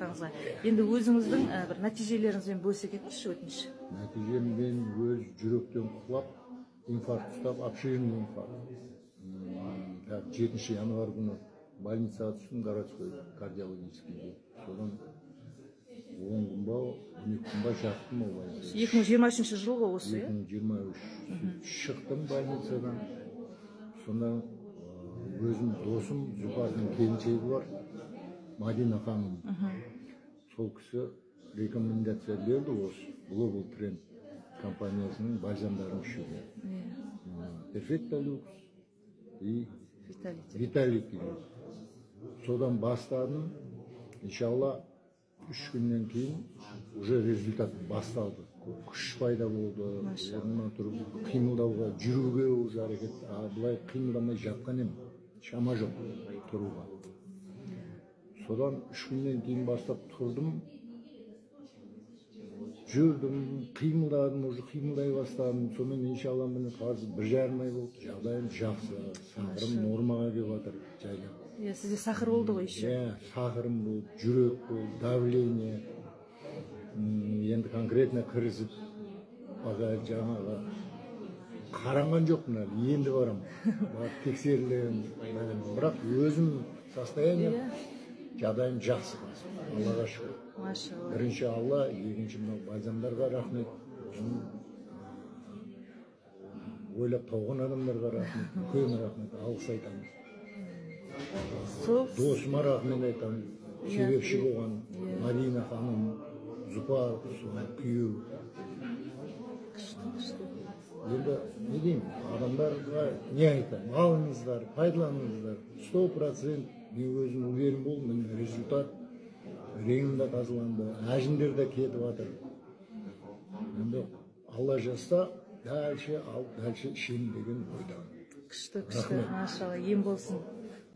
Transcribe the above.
жатқаныңызға. Енді өзіңіздің бір нәтижелеріңізбен бөлісе кетіңізші, өтініш. Нәтижеммен өз жүректен құлап, инфаркт ұстап, обширный инфаркт. 7 январь күні больницаға түстім, городской кардиологический. Содан 10 күн ба, 12 күн ба жаттым ол больницада. 2023 жылғы осы, 2023 шықтым больницадан. Сонда өзім досым, Зұпардың келіншегі бар, Мадина ханым. Сол кісі рекомендация берді осы Global Trend компаниясының бальзамдарын ішуге. Perfecta Lux и Vitality. Содан бастадым. Иншалла 3 күннен кейін уже результат басталды. Күш пайда болды. Орнынан тұрып қимылдауға, жүруге уже әрекет. Былай қимылдамай жатқан ем. Шама жоқ тұруға. Содан 3 күннен кейін бастап тұрдым. Жүрдім, қимылдадым, уже қимылдай бастадым. Сонымен иншалла міне қазір 1,5 ай болды. Жағдайым жақсы. Сахарым нормаға келіп жатыр жайлап. Сізде сахар болды ғой еще? Сахарым болды, жүрек болды, давление. Енді конкретно кірісіп, жаңағы қаранған жоқпын әлі, енді барам. Тексерілем. Бірақ өзім состояние, жағдайым жақсы. Аллаға шүкір. Бірінші Алла, екінші бальзамдарға рахмет. Ойлап тауған адамдарға рахмет. Үлкен рахмет, алғыс айтамыз. Досыма рахмет айтамын. Себепші болған Мадина ханым, Зұпар, күйеу. Енді не деймін, адамдарға не айтамын? Алыңыздар, пайдаланыңыздар. 100% мен өзім уверен болдым, результат реңім де тазаланды, әжімдер де кетіп жатыр. Енді Алла жазса, дәлше ішемін деген ойдамын. Күшті, машалла, ем болсын.